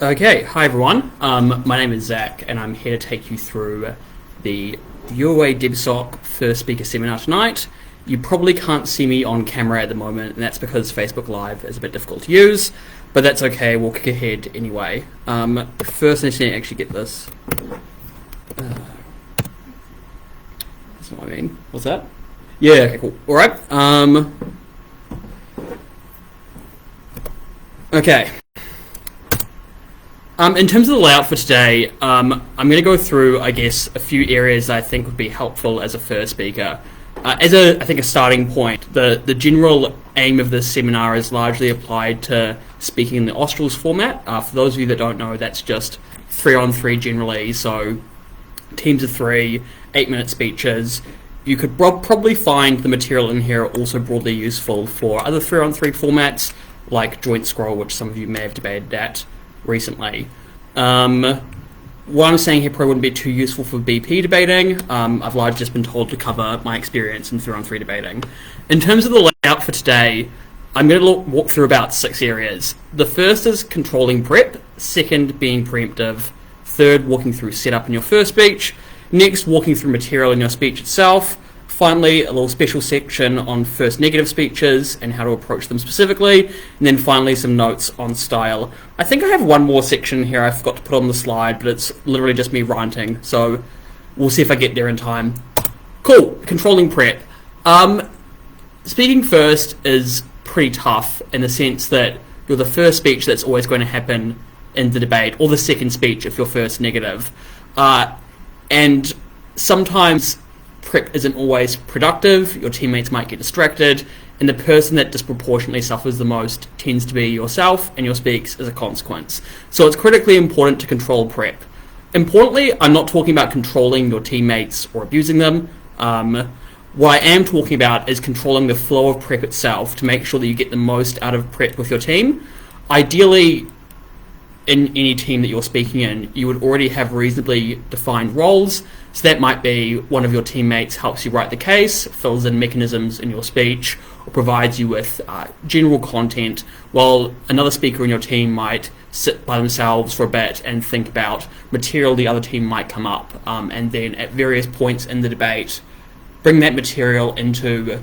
Okay, hi everyone. My name is Zach, and I'm here to take you through the Your Way debsoc first speaker seminar tonight. You probably can't see me on camera at the moment, and that's because Facebook Live is a bit difficult to use, but that's okay, we'll kick ahead anyway. First I need to actually get this. That's not what I mean. What's that? Yeah, okay, cool. Alright. Okay. In terms of the layout for today, I'm going to go through, I guess, a few areas that I think would be helpful as a first speaker. As a starting point, the general aim of this seminar is largely applied to speaking in the Australs format. For those of you that don't know, that's just 3-on-3 generally, so teams of 3, 8-minute speeches. You could probably find the material in here also broadly useful for other 3-on-3 formats, like joint scroll, which some of you may have debated at recently. What I'm saying here probably wouldn't be too useful for BP debating. I've largely just been told to cover my experience in 3-on-3 debating. In terms of the layout for today, I'm going to walk through about 6 areas. The first is controlling prep, second being preemptive, third walking through setup in your first speech, next walking through material in your speech itself, finally, a little special section on first negative speeches and how to approach them specifically, and then finally some notes on style. I think I have one more section here I forgot to put on the slide, but it's literally just me ranting, so we'll see if I get there in time. Cool, controlling prep. Speaking first is pretty tough in the sense that you're the first speech that's always going to happen in the debate, or the second speech if you're first negative. And sometimes prep isn't always productive, your teammates might get distracted, and the person that disproportionately suffers the most tends to be yourself and your speaks as a consequence. So it's critically important to control prep. Importantly, I'm not talking about controlling your teammates or abusing them. What I am talking about is controlling the flow of prep itself to make sure that you get the most out of prep with your team. Ideally, in any team that you're speaking in, you would already have reasonably defined roles. So that might be one of your teammates helps you write the case, fills in mechanisms in your speech, or provides you with general content, while another speaker in your team might sit by themselves for a bit and think about material the other team might come up, and then at various points in the debate, bring that material into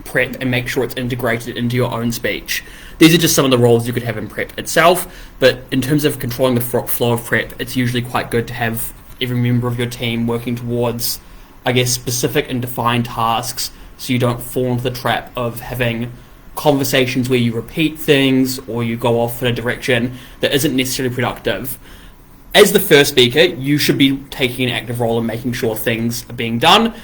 prep and make sure it's integrated into your own speech. These are just some of the roles you could have in prep itself, but in terms of controlling the flow of prep, it's usually quite good to have every member of your team working towards, I guess, specific and defined tasks, so you don't fall into the trap of having conversations where you repeat things or you go off in a direction that isn't necessarily productive. As the first speaker, you should be taking an active role in making sure things are being done,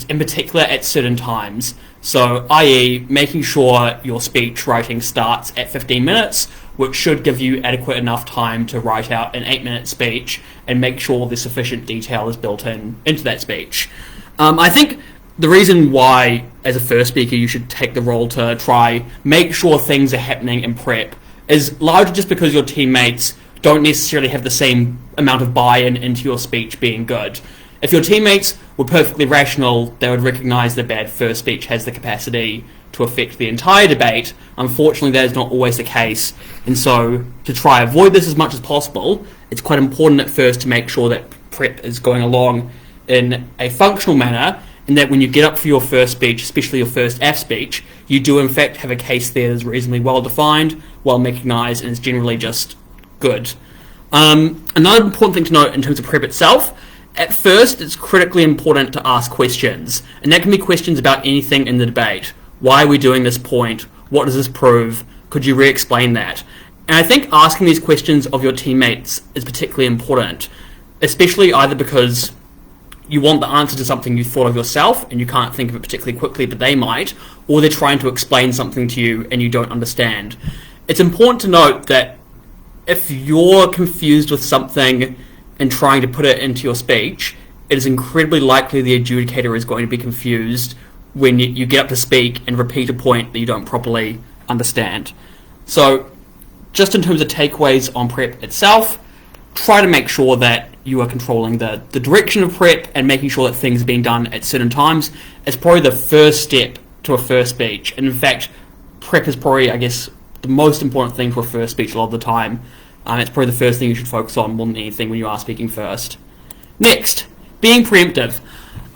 in particular at certain times. So, i.e., making sure your speech writing starts at 15 minutes, which should give you adequate enough time to write out an 8-minute speech and make sure the sufficient detail is built into that speech. I think the reason why, as a first speaker, you should take the role to try make sure things are happening in prep is largely just because your teammates don't necessarily have the same amount of buy-in into your speech being good. If your teammates were perfectly rational, they would recognise that bad first speech has the capacity to affect the entire debate. Unfortunately, that is not always the case, and so to try avoid this as much as possible, it's quite important at first to make sure that prep is going along in a functional manner, and that when you get up for your first speech, especially your first F speech, you do in fact have a case there that is reasonably well defined, well mechanised, and is generally just good. Another important thing to note in terms of prep itself, at first it's critically important to ask questions, and that can be questions about anything in the debate. Why are we doing this point? What does this prove? Could you re-explain that? And I think asking these questions of your teammates is particularly important, especially either because you want the answer to something you thought of yourself and you can't think of it particularly quickly, but they might, or they're trying to explain something to you and you don't understand. It's important to note that if you're confused with something and trying to put it into your speech, it is incredibly likely the adjudicator is going to be confused when you get up to speak and repeat a point that you don't properly understand. So, just in terms of takeaways on prep itself, try to make sure that you are controlling the direction of prep and making sure that things are being done at certain times. It's probably the first step to a first speech, and in fact, prep is probably, I guess, the most important thing for a first speech a lot of the time. It's probably the first thing you should focus on more than anything when you are speaking first. Next, being preemptive.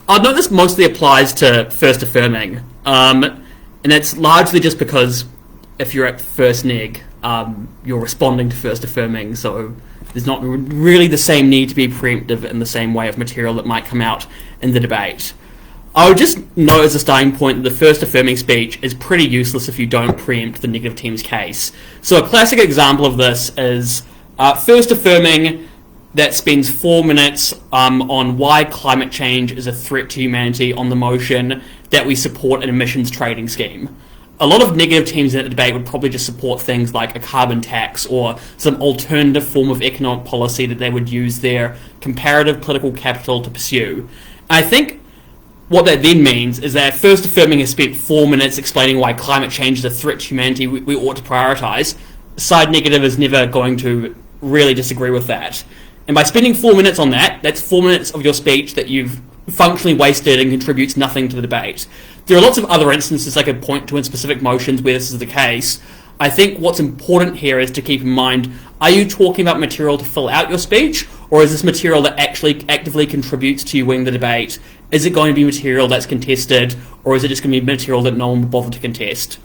I'd note this mostly applies to first affirming, and it's largely just because if you're at first neg, you're responding to first affirming, so there's not really the same need to be preemptive in the same way of material that might come out in the debate. I would just note as a starting point that the first affirming speech is pretty useless if you don't preempt the negative team's case. So a classic example of this is first affirming that spends 4 minutes on why climate change is a threat to humanity on the motion that we support an emissions trading scheme. A lot of negative teams in the debate would probably just support things like a carbon tax or some alternative form of economic policy that they would use their comparative political capital to pursue. And I think what that then means is that first affirming has spent 4 minutes explaining why climate change is a threat to humanity we ought to prioritise. Side negative is never going to really disagree with that. And by spending 4 minutes on that, that's 4 minutes of your speech that you've functionally wasted and contributes nothing to the debate. There are lots of other instances I could point to in specific motions where this is the case. I think what's important here is to keep in mind, are you talking about material to fill out your speech, or is this material that actually actively contributes to you winning the debate? Is it going to be material that's contested, or is it just going to be material that no one will bother to contest?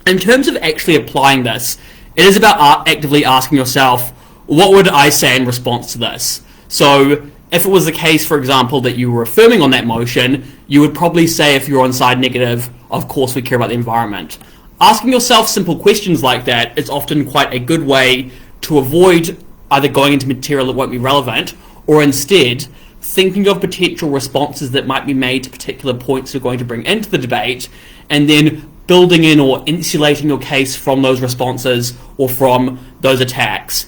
In terms of actually applying this, it is about actively asking yourself, what would I say in response to this? So if it was the case, for example, that you were affirming on that motion, you would probably say, if you're on side negative, of course we care about the environment. Asking yourself simple questions like that is often quite a good way to avoid either going into material that won't be relevant, or instead thinking of potential responses that might be made to particular points you're going to bring into the debate, and then building in or insulating your case from those responses or from those attacks.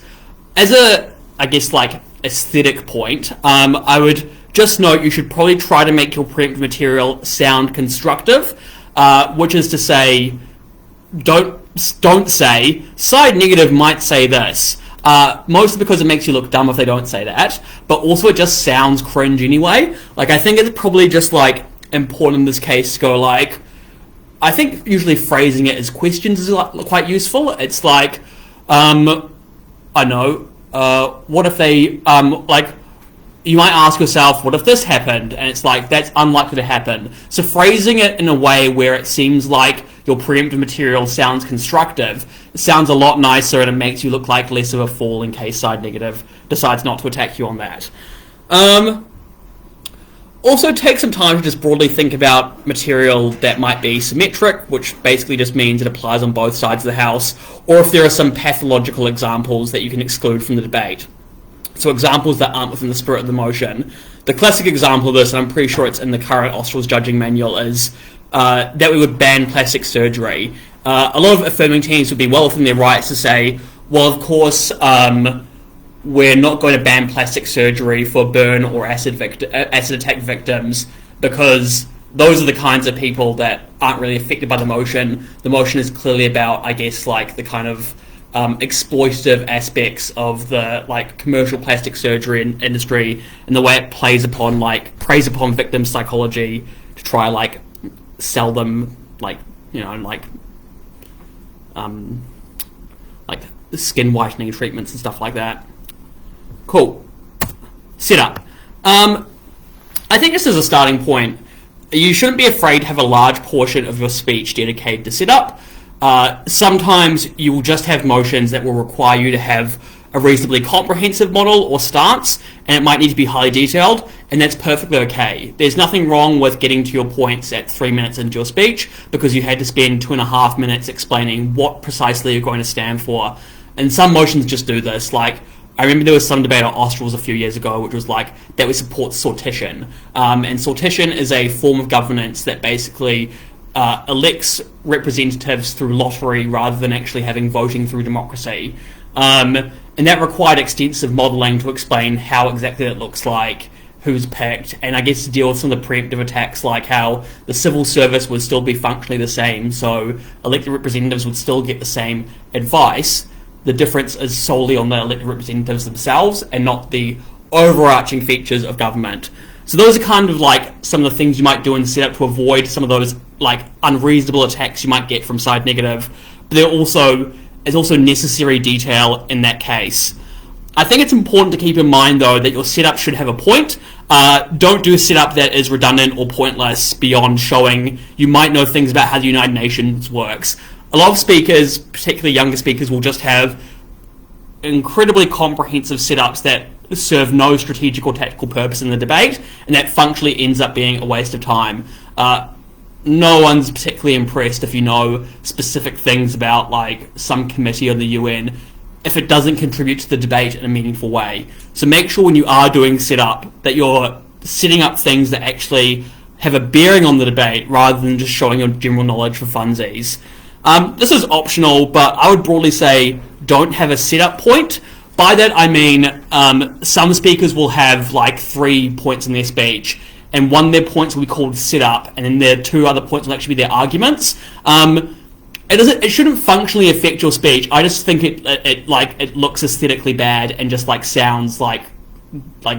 As a, I guess, like, aesthetic point, I would just note you should probably try to make your preemptive material sound constructive, which is to say, don't say, side negative might say this, mostly because it makes you look dumb if they don't say that, but also it just sounds cringe anyway. Like, I think it's probably just, like, important in this case to go, like, I think usually phrasing it as questions is quite useful. It's like, I know, what if they, like, you might ask yourself, what if this happened? And it's like, that's unlikely to happen. So phrasing it in a way where it seems like your preemptive material sounds constructive, it sounds a lot nicer, and it makes you look like less of a fool in case side negative decides not to attack you on that. Also take some time to just broadly think about material that might be symmetric, which basically just means it applies on both sides of the house, or if there are some pathological examples that you can exclude from the debate. So examples that aren't within the spirit of the motion. The classic example of this, and I'm pretty sure it's in the current Australs judging manual, is that we would ban plastic surgery. A lot of affirming teams would be well within their rights to say, well, of course, we're not going to ban plastic surgery for burn or acid attack victims, because those are the kinds of people that aren't really affected by the motion. The motion is clearly about, I guess, like the kind of exploitative aspects of the, like, commercial plastic surgery industry, and the way it preys upon victim psychology to try, like, sell them, like, you know, like skin whitening treatments and stuff like that. Cool. Setup. I think just as a starting point, you shouldn't be afraid to have a large portion of your speech dedicated to setup. Sometimes you will just have motions that will require you to have a reasonably comprehensive model or stance, and it might need to be highly detailed, and that's perfectly okay. There's nothing wrong with getting to your points at 3 minutes into your speech because you had to spend 2.5 minutes explaining what precisely you're going to stand for. And some motions just do this. Like, I remember there was some debate on Australs a few years ago which was like that we support sortition. And sortition is a form of governance that basically elects representatives through lottery rather than actually having voting through democracy. And that required extensive modelling to explain how exactly it looks like, who's picked, and I guess to deal with some of the preemptive attacks like how the civil service would still be functionally the same, so elected representatives would still get the same advice. The difference is solely on the elected representatives themselves and not the overarching features of government. So those are kind of like some of the things you might do in setup to avoid some of those like unreasonable attacks you might get from side negative. But there are also is also necessary detail in that case. I think it's important to keep in mind, though, that your setup should have a point. Don't do a setup that is redundant or pointless beyond showing you might know things about how the United Nations works. A lot of speakers, particularly younger speakers, will just have incredibly comprehensive setups that serve no strategic or tactical purpose in the debate, and that functionally ends up being a waste of time. No one's particularly impressed if you know specific things about like some committee of the UN if it doesn't contribute to the debate in a meaningful way. So make sure when you are doing setup that you're setting up things that actually have a bearing on the debate rather than just showing your general knowledge for funsies. This is optional, but I would broadly say don't have a setup point. By that I mean some speakers will have like 3 points in their speech, and one of their points will be called setup, and then their 2 other points will actually be their arguments. It shouldn't functionally affect your speech. I just think it looks aesthetically bad and just like sounds like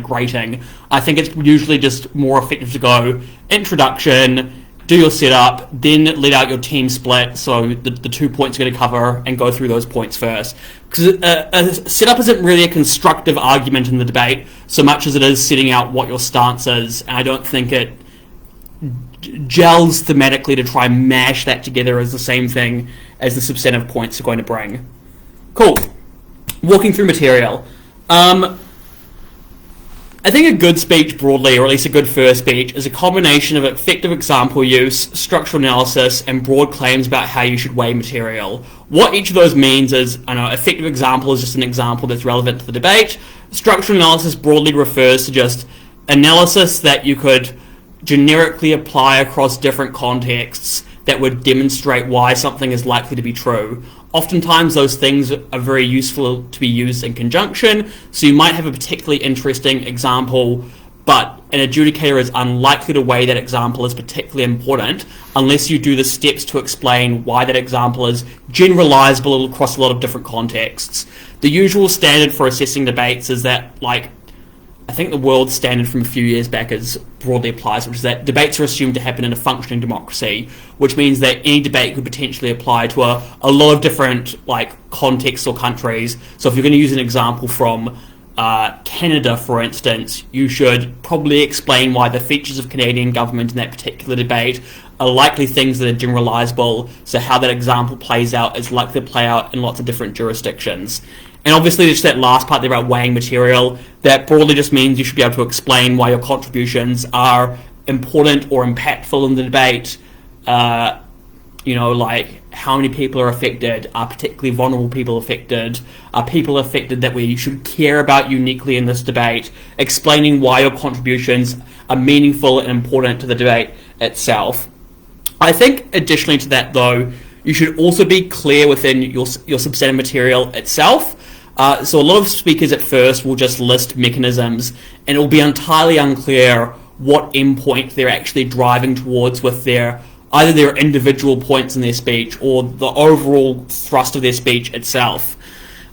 grating. I think it's usually just more effective to go introduction, do your setup, then let out your team split, so the 2 points you're going to cover, and go through those points first. Because a setup isn't really a constructive argument in the debate so much as it is setting out what your stance is, and I don't think it gels thematically to try and mash that together as the same thing as the substantive points are going to bring. Cool. Walking through material. I think a good speech broadly, or at least a good first speech, is a combination of effective example use, structural analysis, and broad claims about how you should weigh material. What each of those means is, effective example is just an example that's relevant to the debate. Structural analysis broadly refers to just analysis that you could generically apply across different contexts that would demonstrate why something is likely to be true. Oftentimes those things are very useful to be used in conjunction, so you might have a particularly interesting example, but an adjudicator is unlikely to weigh that example as particularly important unless you do the steps to explain why that example is generalizable across a lot of different contexts. The usual standard for assessing debates is that, I think the world standard from a few years back broadly applies, which is that debates are assumed to happen in a functioning democracy, which means that any debate could potentially apply to a lot of different contexts or countries. So if you're going to use an example from Canada, for instance, you should probably explain why the features of Canadian government in that particular debate are likely things that are generalizable, so how that example plays out is likely to play out in lots of different jurisdictions. And obviously just that last part there about weighing material, that broadly just means you should be able to explain why your contributions are important or impactful in the debate. How many people are affected, are particularly vulnerable people affected, are people affected that we should care about uniquely in this debate, explaining why your contributions are meaningful and important to the debate itself. I think additionally to that though, you should also be clear within your substantive material itself. So a lot of speakers at first will just list mechanisms, and it will be entirely unclear what endpoint they're actually driving towards with either their individual points in their speech or the overall thrust of their speech itself.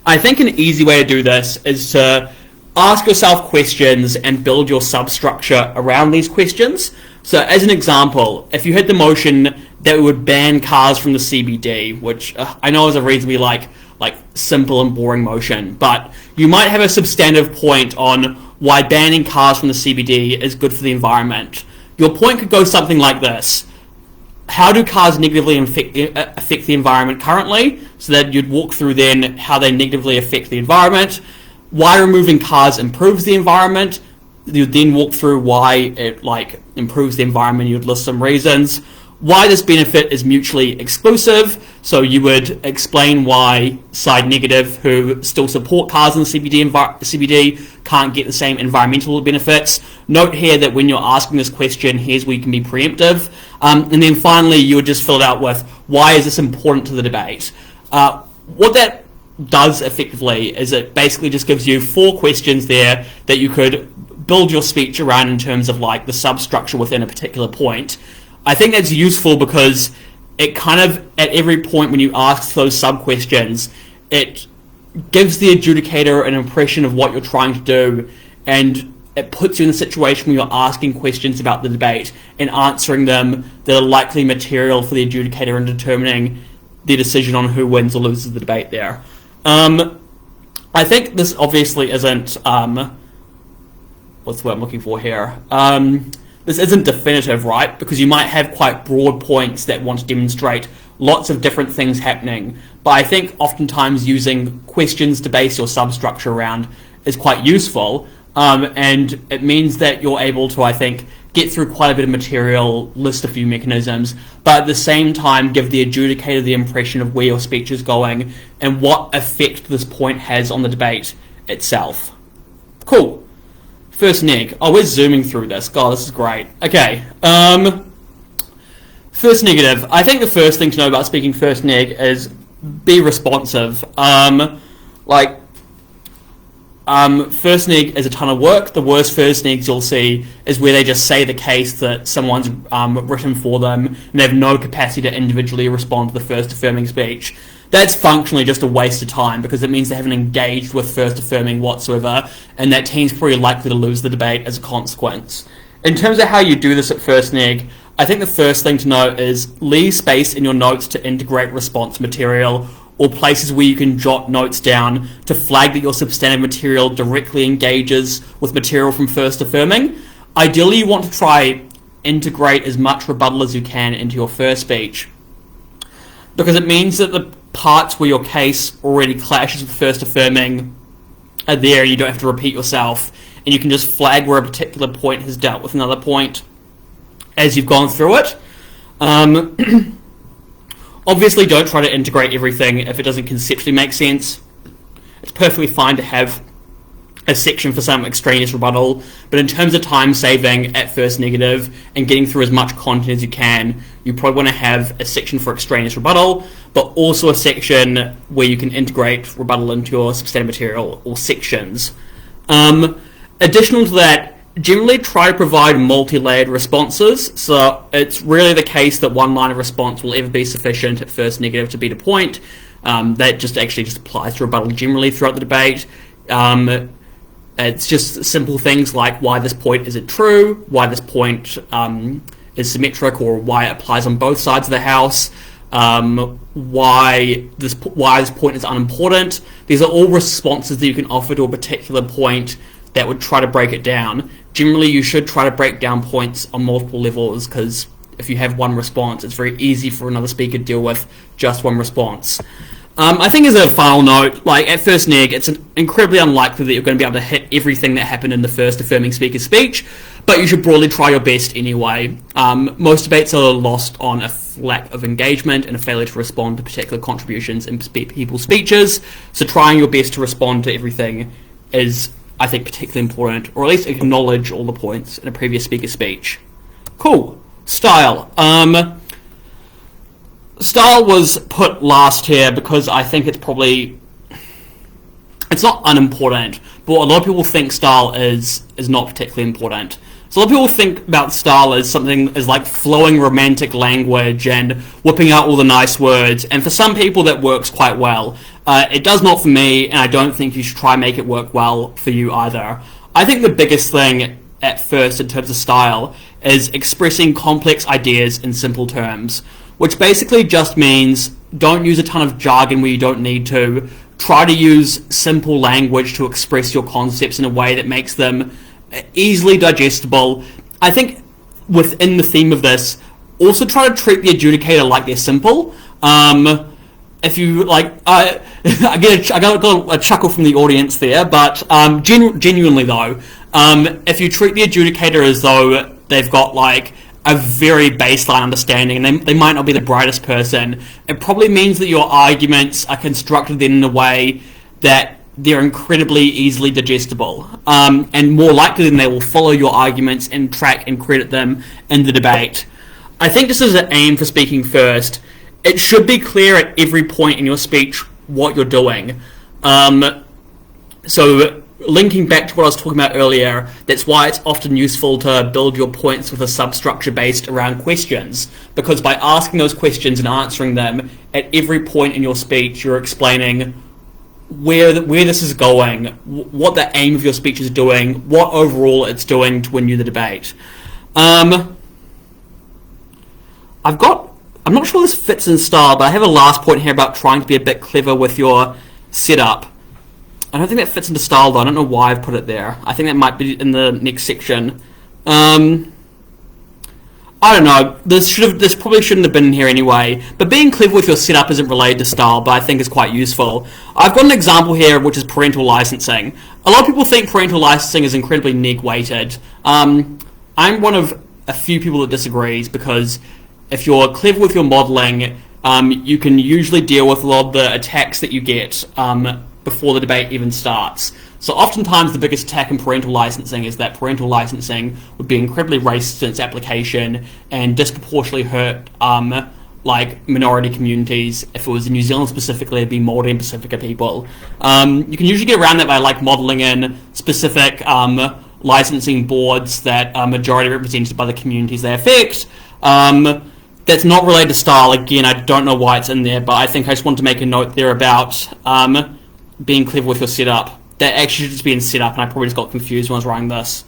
I think an easy way to do this is to ask yourself questions and build your substructure around these questions. So as an example, if you had the motion that we would ban cars from the CBD, which I know is a reasonably simple and boring motion, but you might have a substantive point on why banning cars from the CBD is good for the environment. Your point could go something like this. How do cars negatively affect the environment currently? So that you'd walk through then how they negatively affect the environment. Why removing cars improves the environment. You'd then walk through why it improves the environment. You'd list some reasons. Why this benefit is mutually exclusive. So you would explain why side negative, who still support cars in the CBD, can't get the same environmental benefits. Note here that when you're asking this question, here's where you can be preemptive. And then finally, you would just fill it out with why is this important to the debate. What that does effectively is it basically just gives you 4 questions there that you could build your speech around in terms of the substructure within a particular point. I think that's useful because it kind of, at every point when you ask those sub-questions, it gives the adjudicator an impression of what you're trying to do, and it puts you in a situation where you're asking questions about the debate and answering them that are likely material for the adjudicator in determining the decision on who wins or loses the debate there. I think this obviously isn't what's the word I'm looking for here? This isn't definitive, right? Because you might have quite broad points that want to demonstrate lots of different things happening. But I think oftentimes using questions to base your substructure around is quite useful. And it means that you're able to, I think, get through quite a bit of material, list a few mechanisms, but at the same time give the adjudicator the impression of where your speech is going and what effect this point has on the debate itself. Cool. First neg. Oh, we're zooming through this. God, this is great. Okay. First negative. I think the first thing to know about speaking first neg is be responsive. First neg is a ton of work. The worst first negs you'll see is where they just say the case that someone's written for them and they have no capacity to individually respond to the first affirming speech. That's functionally just a waste of time because it means they haven't engaged with first affirming whatsoever, and that team's probably likely to lose the debate as a consequence. In terms of how you do this at first neg, I think the first thing to note is leave space in your notes to integrate response material or places where you can jot notes down to flag that your substantive material directly engages with material from first affirming. Ideally, you want to try integrate as much rebuttal as you can into your first speech, because it means that the parts where your case already clashes with first affirming are there and you don't have to repeat yourself, and you can just flag where a particular point has dealt with another point as you've gone through it. Obviously, don't try to integrate everything if it doesn't conceptually make sense. It's perfectly fine to have a section for some extraneous rebuttal, but in terms of time saving at first negative and getting through as much content as you can, you probably want to have a section for extraneous rebuttal, but also a section where you can integrate rebuttal into your substantive material or sections. Additional to that, generally try to provide multi-layered responses, so it's rarely the case that one line of response will ever be sufficient at first negative to beat a point. That just applies to rebuttal generally throughout the debate. It's just simple things like why this point isn't true, why this point is symmetric, or why it applies on both sides of the house, why this point is unimportant. These are all responses that you can offer to a particular point that would try to break it down. Generally, you should try to break down points on multiple levels, because if you have one response, it's very easy for another speaker to deal with just one response. I think as a final note, at first neg, it's incredibly unlikely that you're going to be able to hit everything that happened in the first affirming speaker's speech, but you should broadly try your best anyway. Most debates are lost on a lack of engagement and a failure to respond to particular contributions in people's speeches, so trying your best to respond to everything is, I think, particularly important, or at least acknowledge all the points in a previous speaker's speech. Cool. Style. Style was put last here because I think it's not unimportant, but a lot of people think style is not particularly important. So a lot of people think about style as something as like flowing romantic language and whipping out all the nice words, and for some people that works quite well. It does not for me, and I don't think you should try and make it work well for you either. I think the biggest thing at first in terms of style is expressing complex ideas in simple terms, which basically just means don't use a ton of jargon where you don't need to. Try to use simple language to express your concepts in a way that makes them easily digestible. I think within the theme of this, also try to treat the adjudicator like they're simple. If you I got a chuckle from the audience there, but genuinely though, if you treat the adjudicator as though they've got a very baseline understanding, and they might not be the brightest person, it probably means that your arguments are constructed in a way that they're incredibly easily digestible, and more likely than they will follow your arguments and track and credit them in the debate. I think just as an aim for speaking first, it should be clear at every point in your speech what you're doing. So linking back to what I was talking about earlier, that's why it's often useful to build your points with a substructure based around questions, because by asking those questions and answering them at every point in your speech, you're explaining where this is going, what the aim of your speech is doing, what overall it's doing to win you the debate. I've got I'm not sure this fits in style, but I have a last point here about trying to be a bit clever with your setup. I don't think that fits into style, though. I don't know why I've put it there. I think that might be in the next section. I don't know. This probably shouldn't have been in here anyway. But being clever with your setup isn't related to style, but I think is quite useful. I've got an example here, which is parental licensing. A lot of people think parental licensing is incredibly neg-weighted. I'm one of a few people that disagrees, because if you're clever with your modelling, you can usually deal with a lot of the attacks that you get before the debate even starts. So oftentimes the biggest attack in parental licensing is that parental licensing would be incredibly racist in its application and disproportionately hurt like minority communities. If it was in New Zealand specifically, it'd be Māori and Pacifica people. You can usually get around that by like modelling in specific licensing boards that are majority represented by the communities they affect. That's not related to style. Again, I don't know why it's in there, but I think I just want to make a note there about being clever with your setup. That actually should just be in setup, and I probably just got confused when I was writing this.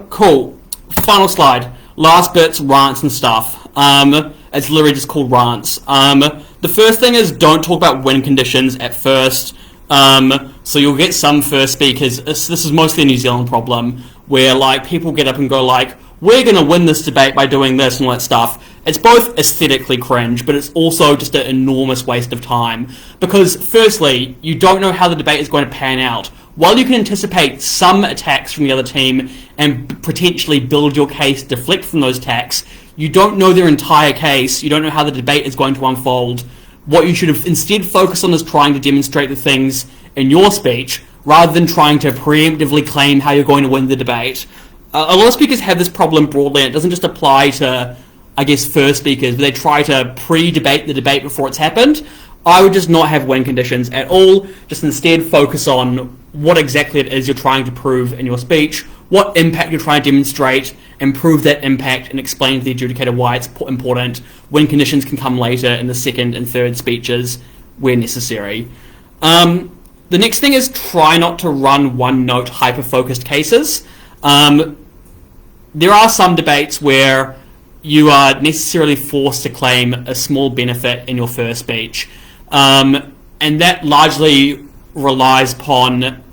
Cool. Final slide. Last bits, rants and stuff. It's literally just called rants. The first thing is don't talk about win conditions at first. So you'll get some first speakers. This is mostly a New Zealand problem, where like people get up and go like, we're going to win this debate by doing this and all that stuff. It's both aesthetically cringe, but it's also just an enormous waste of time. Because, firstly, you don't know how the debate is going to pan out. While you can anticipate some attacks from the other team and potentially build your case, deflect from those attacks, you don't know their entire case. You don't know how the debate is going to unfold. What you should have instead focused on is trying to demonstrate the things in your speech, rather than trying to preemptively claim how you're going to win the debate. A lot of speakers have this problem broadly, and it doesn't just apply to, I guess, first speakers, but they try to pre-debate the debate before it's happened. I would just not have win conditions at all, just instead focus on what exactly it is you're trying to prove in your speech, what impact you're trying to demonstrate, and prove that impact and explain to the adjudicator why it's important. Win conditions can come later in the second and third speeches where necessary. The next thing is try not to run one-note hyper-focused cases. There are some debates where you are necessarily forced to claim a small benefit in your first speech. And that largely relies upon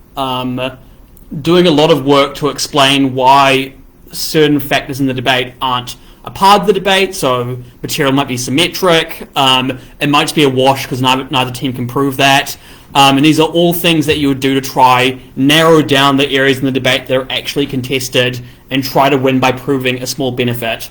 doing a lot of work to explain why certain factors in the debate aren't a part of the debate. So material might be symmetric, it might just be a wash because neither team can prove that. And these are all things that you would do to try narrow down the areas in the debate that are actually contested and try to win by proving a small benefit.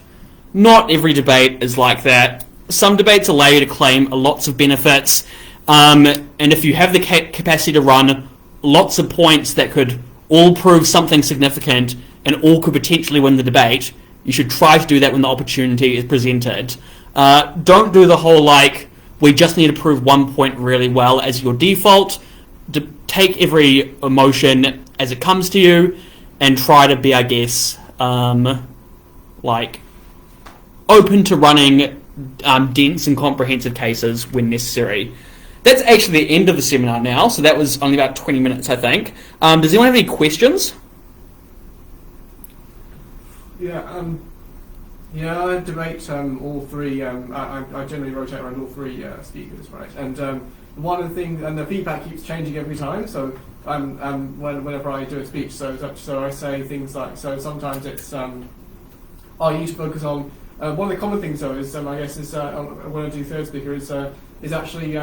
Not every debate is like that. Some debates allow you to claim lots of benefits, and if you have the capacity to run lots of points that could all prove something significant and all could potentially win the debate, you should try to do that when the opportunity is presented. Don't do the whole like, we just need to prove one point really well as your default. Take every emotion as it comes to you and try to be, I guess, like open to running dense and comprehensive cases when necessary. That's actually the end of the seminar now, so that was only about 20 minutes, I think. Does anyone have any questions? Yeah, I debate all three. I generally rotate around all three speakers, right? And one of the things, and the feedback keeps changing every time. So whenever I do a speech, so I say things like, so sometimes it's I used to focus on one of the common things though is I guess is when I do third speaker is actually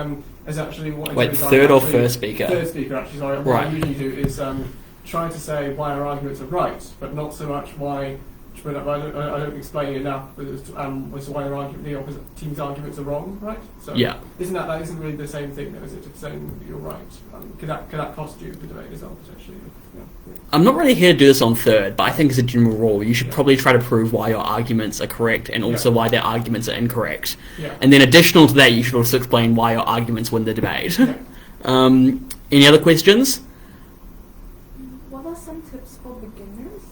what. Wait, third or first speaker? Third speaker, actually. Sorry. What I usually do is try to say why our arguments are right, but not so much why. But I don't explain enough as to why the opposite team's arguments are wrong, right? So yeah. That isn't really the same thing, though, is it? Just saying you're right. Could that cost you the debate as well, potentially? Yeah. I'm not really here to do this on third, but I think as a general rule, you should probably try to prove why your arguments are correct and also why their arguments are incorrect. Yeah. And then additional to that, you should also explain why your arguments win the debate. Yeah. Any other questions? What are some tips for beginners?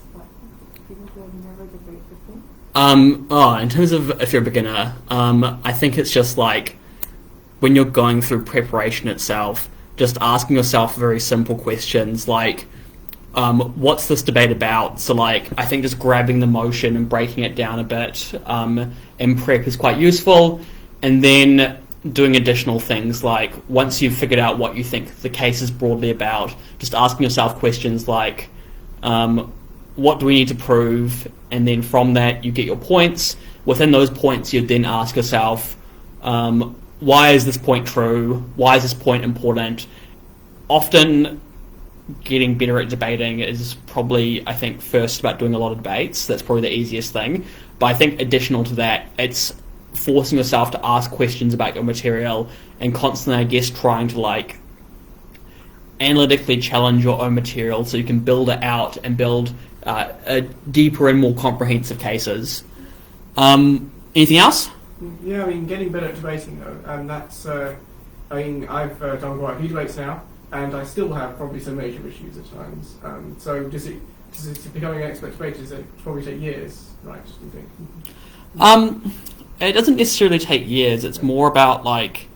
People who have never debated before? In terms of if you're a beginner, I think it's just like when you're going through preparation itself, just asking yourself very simple questions like, what's this debate about? So, like, I think just grabbing the motion and breaking it down a bit in prep is quite useful. And then doing additional things, like, once you've figured out what you think the case is broadly about, just asking yourself questions like, what do we need to prove? And then from that, you get your points. Within those points, you then ask yourself, why is this point true? Why is this point important? Often, getting better at debating is probably, I think, first about doing a lot of debates. That's probably the easiest thing. But I think additional to that, it's forcing yourself to ask questions about your material and constantly, I guess, trying to, like, analytically challenge your own material so you can build it out and build a deeper and more comprehensive cases. Anything else? Yeah, I mean, getting better at debating, though, and that's, I mean, I've done quite a few debates now, and I still have probably some major issues at times. So does it becoming an expert debater, does it probably take years, right, do you think? It doesn't necessarily take years. It's more about, like,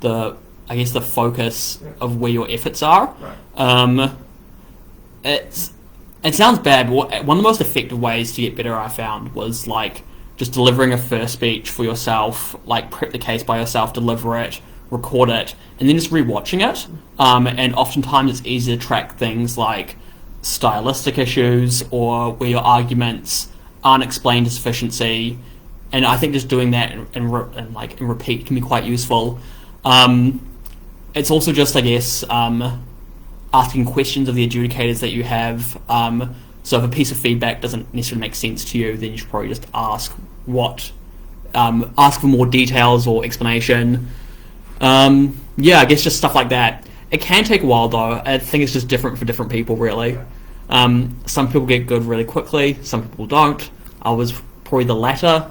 the focus of where your efforts are. Right. It sounds bad, but one of the most effective ways to get better I found was, like, just delivering a first speech for yourself, like, prep the case by yourself, deliver it, record it, and then just rewatching it. And oftentimes it's easy to track things like stylistic issues or where your arguments aren't explained to sufficiency. And I think just doing that and repeat can be quite useful. It's also just, I guess, asking questions of the adjudicators that you have. So if a piece of feedback doesn't necessarily make sense to you, then you should probably just ask for more details or explanation. I guess just stuff like that. It can take a while, though. I think it's just different for different people, really. Some people get good really quickly, some people don't. I was probably the latter,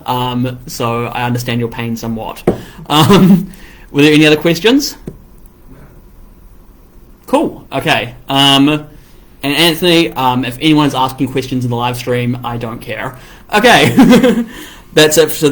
so I understand your pain somewhat. Were there any other questions? Cool. Okay. And Anthony, if anyone's asking questions in the live stream, I don't care. Okay. That's it for